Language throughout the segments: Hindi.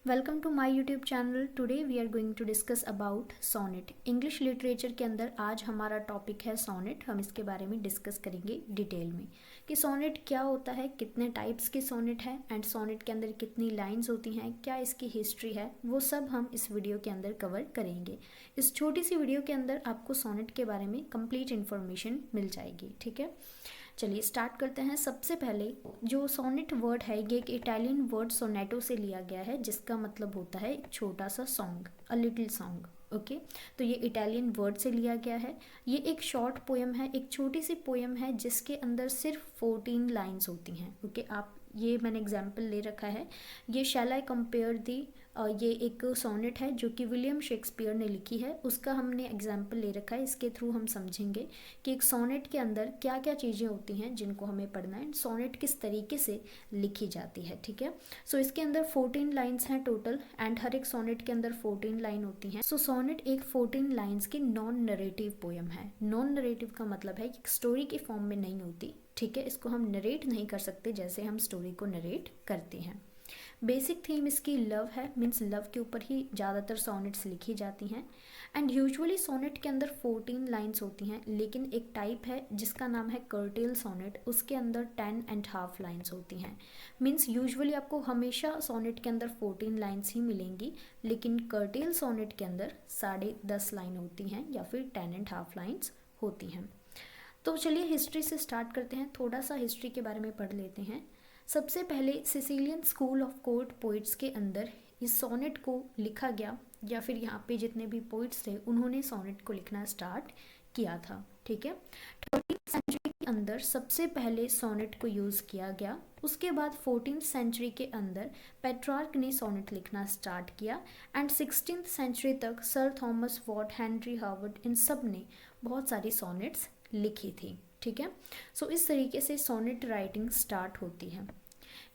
Welcome to my YouTube channel. Today we are going to discuss about sonnet. English literature के अंदर आज हमारा टॉपिक है सोनेट। हम इसके बारे में डिस्कस करेंगे डिटेल में कि सोनेट क्या होता है, कितने टाइप्स के सोनेट हैं एंड सोनेट के अंदर कितनी लाइंस होती हैं, क्या इसकी हिस्ट्री है, वो सब हम इस वीडियो के अंदर कवर करेंगे। इस छोटी सी वीडियो के अंदर आपको सोनेट के बारे में कंप्लीट इन्फॉर्मेशन मिल जाएगी। ठीक है, चलिए स्टार्ट करते हैं। सबसे पहले जो सोनेट वर्ड है ये एक इटालियन वर्ड सोनेटो से लिया गया है, जिसका मतलब होता है एक छोटा सा song, a little song. Okay, तो ये इटालियन वर्ड से लिया गया है। ये एक शॉर्ट पोएम है, एक छोटी सी पोएम है जिसके अंदर सिर्फ 14 लाइंस होती हैं। ओके, आप ये मैंने एग्जाम्पल ले रखा है। ये शैल आई कंपेयर दी, ये एक सोनेट है जो कि विलियम शेक्सपियर ने लिखी है, उसका हमने एग्जाम्पल ले रखा है। इसके थ्रू हम समझेंगे कि एक सोनेट के अंदर क्या क्या चीज़ें होती हैं जिनको हमें पढ़ना है, सोनेट किस तरीके से लिखी जाती है। ठीक है, सो इसके अंदर 14 लाइंस हैं टोटल एंड हर एक सोनेट के अंदर 14 लाइन होती हैं। सो सोनेट एक 14 लाइंस की नॉन नरेटिव पोएम है। नॉन नरेटिव का मतलब है कि स्टोरी के फॉर्म में नहीं होती। ठीक है, इसको हम नरेट नहीं कर सकते जैसे हम स्टोरी को नरेट करते हैं। बेसिक थीम इसकी लव है, मीन्स लव के ऊपर ही ज़्यादातर सोनेट्स लिखी जाती हैं एंड यूजुअली सोनेट के अंदर 14 लाइंस होती हैं, लेकिन एक टाइप है जिसका नाम है कर्टेल सोनेट, उसके अंदर 10.5 लाइंस होती हैं। मीन्स यूजुअली आपको हमेशा सोनेट के अंदर 14 लाइंस ही मिलेंगी, लेकिन कर्टेल सोनेट के अंदर 10.5 लाइन होती हैं या फिर 10.5 लाइंस होती हैं। तो चलिए हिस्ट्री से स्टार्ट करते हैं, थोड़ा सा हिस्ट्री के बारे में पढ़ लेते हैं। सबसे पहले Sicilian school of court poets के अंदर इस सोनेट को लिखा गया, या फिर यहाँ पे जितने भी पोइट्स थे उन्होंने सोनेट को लिखना स्टार्ट किया था। ठीक है, 13th सेंचुरी के अंदर सबसे पहले सोनेट को यूज़ किया गया। उसके बाद 14th सेंचुरी के अंदर पेट्रार्क ने सोनेट लिखना स्टार्ट किया एंड 16th सेंचुरी तक sir Thomas Wyatt, Henry Howard, इन सब ने बहुत सारी सोनेट्स लिखी थी। ठीक है, सो इस तरीके से सोनेट राइटिंग स्टार्ट होती है।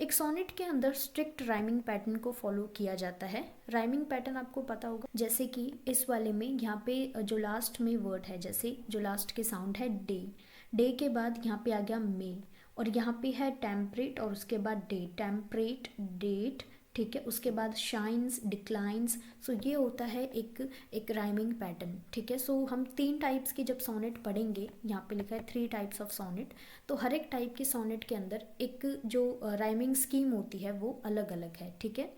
एक सोनेट के अंदर स्ट्रिक्ट राइमिंग पैटर्न को फॉलो किया जाता है। राइमिंग पैटर्न आपको पता होगा, जैसे कि इस वाले में यहाँ पे जो लास्ट में वर्ड है, जैसे जो लास्ट के साउंड है डे, डे के बाद यहाँ पे आ गया मे, और यहाँ पे है टेम्परेट और उसके बाद डे, टेम्परेट डेट। ठीक है, उसके बाद शाइन्स, डिक्लाइंस। सो ये होता है एक राइमिंग पैटर्न। ठीक है, सो हम 3 टाइप्स की जब सोनेट पढ़ेंगे, यहाँ पे लिखा है 3 टाइप्स ऑफ सोनेट, तो हर एक टाइप की सोनेट के अंदर एक जो राइमिंग स्कीम होती है वो अलग अलग है। ठीक है,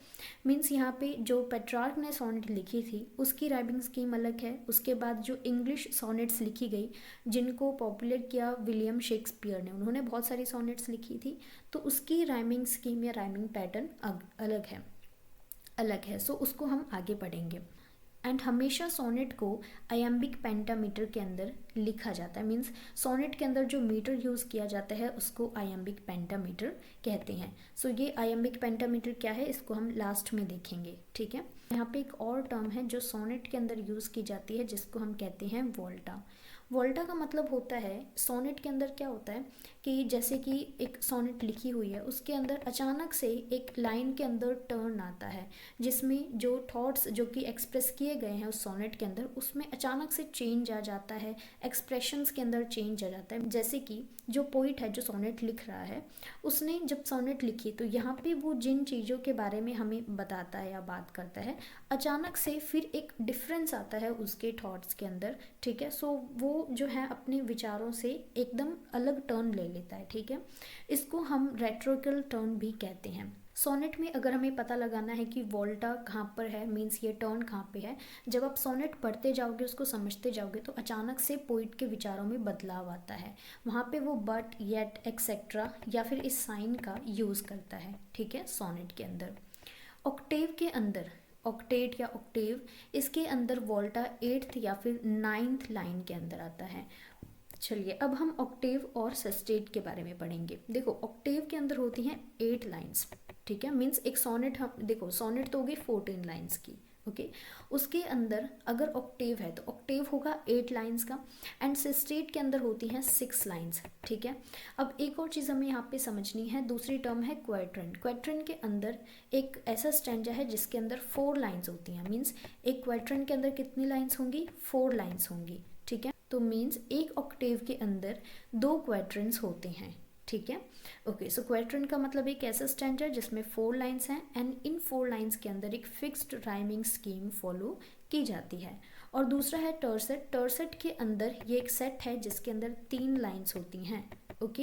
मीन्स यहाँ पे जो पेट्रार्क ने सोनेट लिखी थी उसकी राइमिंग स्कीम अलग है। उसके बाद जो इंग्लिश सोनेट्स लिखी गई जिनको पॉपुलर किया विलियम शेक्सपियर ने, उन्होंने बहुत सारी सोनेट्स लिखी थी, तो उसकी राइमिंग स्कीम या राइमिंग पैटर्न अलग है। सो उसको हम आगे पढ़ेंगे। एंड हमेशा सोनेट को आयम्बिक पेंटामीटर के अंदर लिखा जाता है, मीन्स सोनेट के अंदर जो मीटर यूज़ किया जाता है उसको आयम्बिक पेंटामीटर कहते हैं। सो ये आयम्बिक पेंटामीटर क्या है इसको हम लास्ट में देखेंगे। ठीक है, यहाँ पे एक और टर्म है जो सोनेट के अंदर यूज़ की जाती है जिसको हम कहते हैं वोल्टा। वोल्टा का मतलब होता है, सोनेट के अंदर क्या होता है कि जैसे कि एक सोनेट लिखी हुई है, उसके अंदर अचानक से एक लाइन के अंदर टर्न आता है जिसमें जो थॉट्स जो कि एक्सप्रेस किए गए हैं उस सोनेट के अंदर, उसमें अचानक से चेंज आ जाता है, एक्सप्रेशंस के अंदर चेंज आ जाता है। जैसे कि जो पोइट है जो सोनेट लिख रहा है, उसने जब सोनेट लिखी तो यहाँ पे वो जिन चीज़ों के बारे में हमें बताता है या बात करता है, अचानक से फिर एक डिफरेंस आता है उसके थॉट्स के अंदर। ठीक है, सो वो जो है अपने विचारों से एकदम अलग टर्न ले लेता है। ठीक है, इसको हम रेट्रोकल टर्न भी कहते हैं। सोनेट में अगर हमें पता लगाना है कि वोल्टा कहाँ पर है, मीन्स ये टर्न कहाँ पे है, जब आप सोनेट पढ़ते जाओगे, उसको समझते जाओगे, तो अचानक से पोइट के विचारों में बदलाव आता है। वहाँ पे वो बट, येट, एक्सेट्रा या फिर इस साइन का यूज़ करता है। ठीक है, सोनेट के अंदर ऑक्टेव के अंदर, ऑक्टेट या ऑक्टेव, इसके अंदर वोल्टा 8th या फिर 9th लाइन के अंदर आता है। चलिए अब हम ऑक्टेव और सेस्टेट के बारे में पढ़ेंगे। देखो ऑक्टेव के अंदर होती हैं 8 लाइंस। ठीक है, मीन्स एक सोनेट, हम देखो सोनेट तो होगी 14 लाइंस की। ओके, उसके अंदर अगर ऑक्टेव है तो ऑक्टेव होगा 8 लाइंस का एंड सिस्टेट के अंदर होती हैं 6 लाइंस। ठीक है, अब एक और चीज़ हमें यहाँ पे समझनी है, दूसरी टर्म है क्वाड्रेंट। क्वाड्रेंट के अंदर एक ऐसा स्टैंजा है जिसके अंदर 4 लाइंस होती हैं, मीन्स एक क्वाड्रेंट के अंदर कितनी लाइंस होंगी, 4 लाइंस होंगी। ठीक है, तो मीन्स एक ऑक्टेव के अंदर 2 क्वाड्रेंट्स होते हैं। ठीक है। ओके, सो क्वेट्रन का मतलब एक ऐसा स्टैंजा जिसमें 4 लाइन्स हैं एंड इन 4 लाइन्स के अंदर एक फिक्स्ड राइमिंग स्कीम फॉलो की जाती है। और दूसरा है टर्सेट। टर्सेट के अंदर ये एक सेट है जिसके अंदर 3 लाइन्स होती हैं। ओके,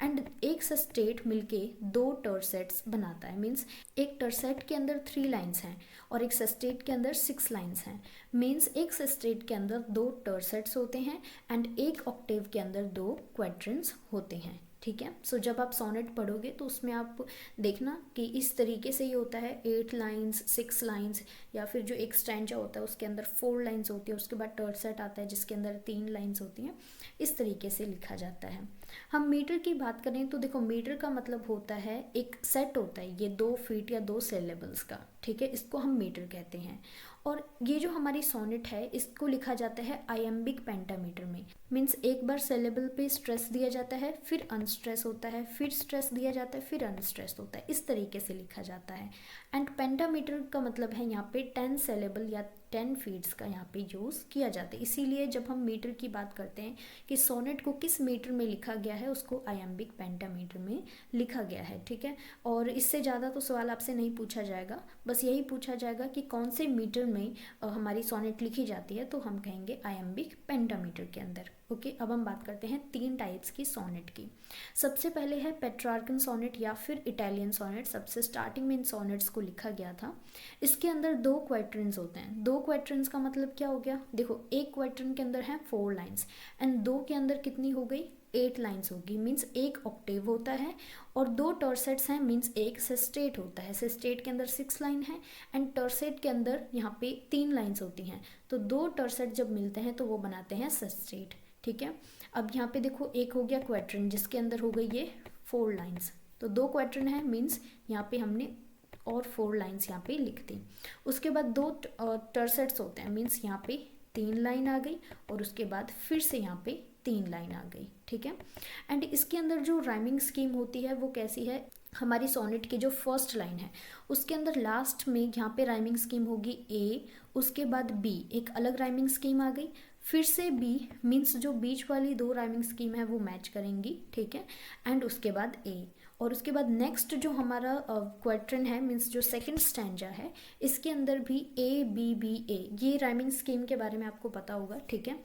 एंड एक सेस्टेट मिलके 2 टर्सेट्स बनाता है। मीन्स एक टर्सेट के अंदर 3 लाइन्स हैं और एक सेस्टेट के अंदर 6 लाइन्स हैं। मीन्स एक सेस्टेट के अंदर 2 टर्सेट्स होते हैं एंड एक ऑक्टेव के अंदर 2 क्वेट्रन्स होते हैं। ठीक है। सो जब आप सोनेट पढ़ोगे तो उसमें आप देखना कि इस तरीके से ये होता है 8 लाइन्स, 6 लाइन्स, या फिर जो एक स्टैंजा होता है उसके अंदर 4 लाइन्स होती है, उसके बाद टर्सेट आता है जिसके अंदर 3 लाइन्स होती हैं। इस तरीके से लिखा जाता है। हम मीटर की बात करें तो देखो, मीटर का मतलब होता है एक सेट होता है ये 2 फीट या 2 सिलेबल्स का। ठीक है, इसको हम मीटर कहते हैं। और ये जो हमारी सोनेट है इसको लिखा जाता है आयम्बिक पेंटामीटर में। मीन्स एक बार सिलेबल पे स्ट्रेस दिया जाता है, फिर अनस्ट्रेस होता है, फिर स्ट्रेस दिया जाता है, फिर अनस्ट्रेस होता है। इस तरीके से लिखा जाता है। एंड पेंटामीटर का मतलब है यहाँ पे 10 सिलेबल या 10 फीट्स का यहाँ पे यूज़ किया जाता है। इसीलिए जब हम मीटर की बात करते हैं कि सोनेट को किस मीटर में लिखा गया है, उसको आयम्बिक पेंटामीटर में लिखा गया है। ठीक है, और इससे ज़्यादा तो सवाल आपसे नहीं पूछा जाएगा, बस यही पूछा जाएगा कि कौन से मीटर में हमारी सोनेट लिखी जाती है, तो हम कहेंगे आयम्बिक पेंटामीटर के अंदर। ओके, अब हम बात करते हैं 3 टाइप्स की सोनेट की। सबसे पहले है पेट्रार्कन सोनेट या फिर इटालियन सोनेट। सबसे स्टार्टिंग में इन सोनेट्स को लिखा गया था। इसके अंदर 2 क्वेट्रन्स होते हैं। 2 क्वेट्रन्स का मतलब क्या हो गया, देखो एक क्वेट्रन के अंदर है 4 लाइन्स एंड 2 के अंदर कितनी हो गई, 8 लाइन्स होगी। मीन्स एक ऑक्टेव होता है और 2 टर्सेट्स हैं। मीन्स एक सेस्टेट होता है। सेस्टेट के अंदर 6 लाइन है एंड टर्सेट के अंदर यहाँ पे 3 लाइन्स होती हैं। तो 2 टर्सेट जब मिलते हैं तो वो बनाते हैं सेस्टेट। ठीक है, अब यहाँ पे देखो एक हो गया क्वेट्रन जिसके अंदर हो गई ये 4 लाइन्स। तो 2 क्वेट्रन है, मीन्स यहाँ पे हमने और 4 लाइन्स यहाँ पे लिख दी। उसके बाद 2 टर्सेट्स होते हैं। मीन्स यहाँ पे 3 लाइन आ गई और उसके बाद फिर से यहाँ पे 3 लाइन आ गई। ठीक है, एंड इसके अंदर जो राइमिंग स्कीम होती है वो कैसी है, हमारी सोनेट की जो फर्स्ट लाइन है उसके अंदर लास्ट में यहाँ पे राइमिंग स्कीम होगी ए, उसके बाद बी, एक अलग राइमिंग स्कीम आ गई, फिर से बी। मीन्स जो बीच वाली 2 राइमिंग स्कीम है वो मैच करेंगी। ठीक है, एंड उसके बाद ए, और उसके बाद नेक्स्ट जो हमारा क्वेट्रन है, मीन्स जो सेकंड स्टैंजा है, इसके अंदर भी ए बी बी ए, ये राइमिंग स्कीम के बारे में आपको पता होगा। ठीक है,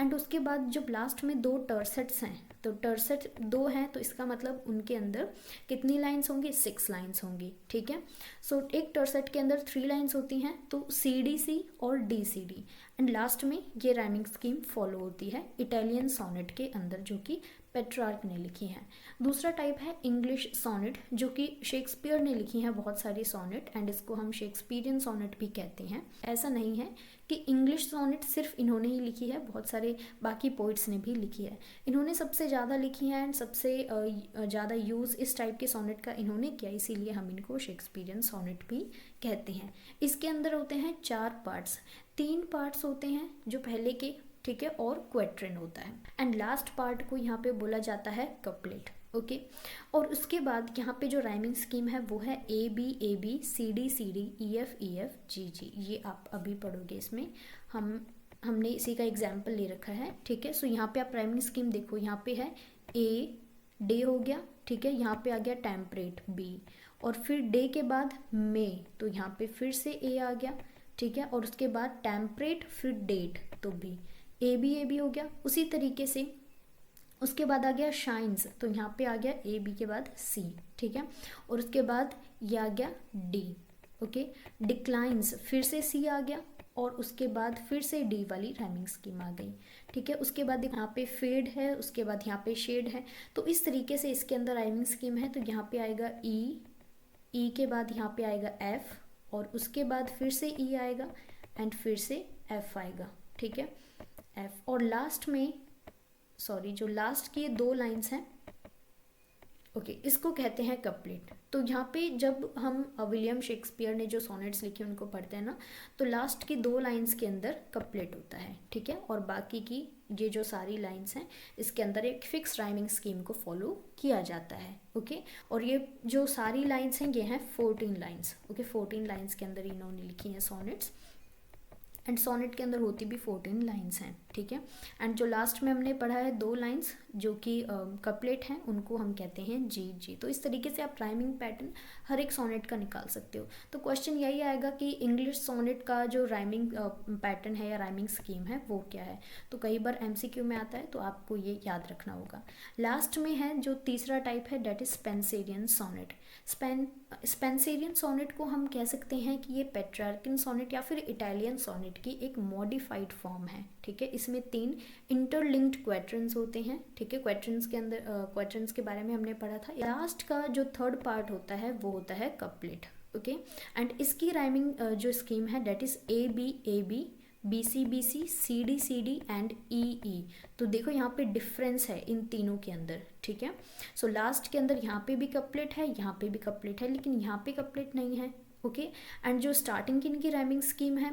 एंड उसके बाद जब लास्ट में 2 टर्सेट्स हैं, तो टर्सेट 2 हैं तो इसका मतलब उनके अंदर कितनी लाइन्स होंगी, 6 लाइन्स होंगी। ठीक है, सो एक टर्सेट के अंदर 3 लाइन्स होती हैं, तो सी डी सी और D C D, and last में ये राइमिंग स्कीम फॉलो होती है इटालियन सोनेट के अंदर, जो कि पेट्रार्क ने लिखी है। दूसरा टाइप है इंग्लिश सोनेट, जो कि शेक्सपियर ने लिखी है बहुत सारी सोनेट, एंड इसको हम शेक्सपियरियन सोनेट भी कहते हैं। ऐसा नहीं है कि इंग्लिश सोनेट सिर्फ इन्होंने ही लिखी है, बहुत सारे बाकी पोइट्स ने भी लिखी है। इन्होंने सबसे ज़्यादा लिखी है एंड सबसे ज़्यादा यूज़ इस टाइप के सोनेट का इन्होंने किया, इसीलिए हम इनको शेक्सपियरियन सोनेट भी कहते हैं। इसके अंदर होते हैं 4 पार्ट्स, 3 पार्ट्स होते हैं जो पहले के, ठीक है, और क्वेट्रन होता है, एंड लास्ट पार्ट को यहाँ पे बोला जाता है कपलेट। ओके, और उसके बाद यहाँ पे जो राइमिंग स्कीम है वो है A B C D E F G G, ये आप अभी पढ़ोगे। इसमें हमने इसी का एग्जाम्पल ले रखा है। ठीक है, सो यहाँ पे आप राइमिंग स्कीम देखो, यहाँ पे है ए, डे हो गया। ठीक है, यहाँ पे आ गया टेम्परेट बी, और फिर डे के बाद मे, तो यहाँ पे फिर से ए आ गया। ठीक है, और उसके बाद टेम्परेट फिर डेट, तो बी, ए बी हो गया। उसी तरीके से उसके बाद आ गया शाइन्स, तो यहाँ पे आ गया ए बी के बाद सी। ठीक है, और उसके बाद ये आ गया डी। ओके, डिक्लाइंस, फिर से सी आ गया और उसके बाद फिर से डी वाली राइमिंग स्कीम आ गई। ठीक है, उसके बाद यहाँ पे फेड है, उसके बाद यहाँ पे शेड है। तो इस तरीके से इसके अंदर राइमिंग स्कीम है। तो यहाँ पे आएगा ई के बाद यहाँ पे आएगा एफ, और उसके बाद फिर से ई आएगा एंड फिर से एफ आएगा। ठीक है, एफ, और लास्ट में जो लास्ट की 2 लाइन्स हैं, ओके, इसको कहते हैं कपलेट। तो यहाँ पे जब हम विलियम शेक्सपियर ने जो सोनेट्स लिखे उनको पढ़ते हैं ना, तो लास्ट की 2 लाइन्स के अंदर कपलेट होता है। ठीक है, और बाकी की ये जो सारी लाइन्स हैं इसके अंदर एक फिक्स राइमिंग स्कीम को फॉलो किया जाता है। ओके, और ये जो सारी लाइन्स हैं ये हैं 14 लाइन्स। ओके, 14 लाइन्स के अंदर इन्होंने लिखी हैं सोनेट्स, एंड सोनेट के अंदर होती भी 14 लाइन्स हैं। ठीक है। एंड जो लास्ट में हमने पढ़ा है 2 लाइंस जो कि कपलेट हैं, उनको हम कहते हैं जी जी। तो इस तरीके से आप राइमिंग पैटर्न हर एक सोनेट का निकाल सकते हो। तो क्वेश्चन यही आएगा कि इंग्लिश सोनेट का जो राइमिंग पैटर्न है या राइमिंग स्कीम है वो क्या है। तो कई बार एमसीक्यू में आता है, तो आपको ये याद रखना होगा। लास्ट में है जो तीसरा टाइप है, that is Spenserian sonnet. Spenserian sonnet को हम कह सकते हैं कि ये पेट्रार्कन सोनेट या फिर इटालियन सोनेट की एक मॉडिफाइड फॉर्म है, ठीक है। इसमें 3 इंटरलिंक्ड क्वेट्रंस होते हैं, ठीक है। क्वेट्रंस के अंदर क्वेट्रंस के बारे में हमने पढ़ा था। लास्ट का जो थर्ड पार्ट होता है वो होता है कपलेट, ओके। एंड इसकी राइमिंग जो स्कीम है that is A B B C C D and E E. तो देखो यहाँ पे डिफरेंस है इन तीनों के अंदर, ठीक है। सो लास्ट के अंदर यहाँ पे भी कपलेट है, यहाँ पे भी कपलेट है, लेकिन यहाँ पे कपलेट नहीं है, ओके। एंड जो स्टार्टिंग की इनकी राइमिंग स्कीम है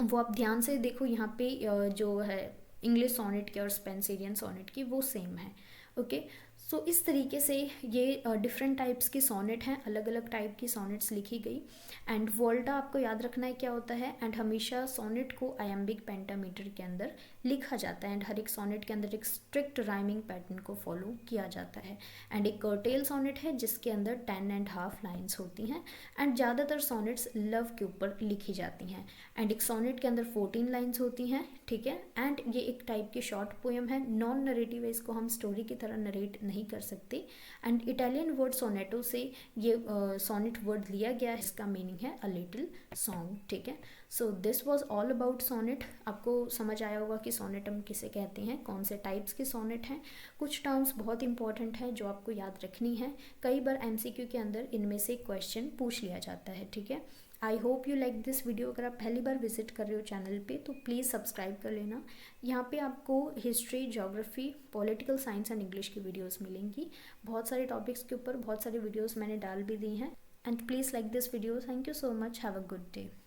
वो आप ध्यान से देखो, यहाँ पे जो है इंग्लिश सोनेट की और स्पेंसेरियन सोनेट की वो सेम है, ओके। सो इस तरीके से ये डिफरेंट टाइप्स की सोनेट हैं, अलग अलग टाइप की सोनेट्स लिखी गई। एंड वोल्टा आपको याद रखना है क्या होता है। एंड हमेशा सोनेट को आयम्बिक पेंटामीटर के अंदर लिखा जाता है। एंड हर एक सोनेट के अंदर एक स्ट्रिक्ट राइमिंग पैटर्न को फॉलो किया जाता है। एंड एक कर्टेल सोनेट है जिसके अंदर 10.5 लाइन्स होती हैं। एंड ज़्यादातर सोनेट्स लव के ऊपर लिखी जाती हैं। एंड एक सोनेट के अंदर 14 लाइन्स होती हैं, ठीक है। एंड ये एक टाइप की शॉर्ट पोएम है, नॉन नरेटिव है, इसको हम स्टोरी की तरह नरेट नहीं कर सकते। एंड इटालियन वर्ड सोनेटो से ये सोनेट वर्ड लिया गया है, इसका मीनिंग है अ लिटिल सॉन्ग, ठीक है। So this was all about sonnet. आपको समझ आया होगा कि सोनेट हम किसे कहते हैं, कौन से टाइप्स के सोनेट हैं। कुछ टर्म्स बहुत इंपॉर्टेंट है जो आपको याद रखनी है। कई बार एमसीक्यू के अंदर इनमें से क्वेश्चन पूछ लिया जाता है, ठीक है। I hope you like this video. अगर आप पहली बार विजिट कर रहे हो चैनल पे तो प्लीज़ सब्सक्राइब कर लेना। यहाँ पे आपको history, geography, political science and English की वीडियोस मिलेंगी। बहुत सारे टॉपिक्स के ऊपर बहुत सारी वीडियोस मैंने डाल भी दी हैं। And please like this video. Thank you so much. Have a good day.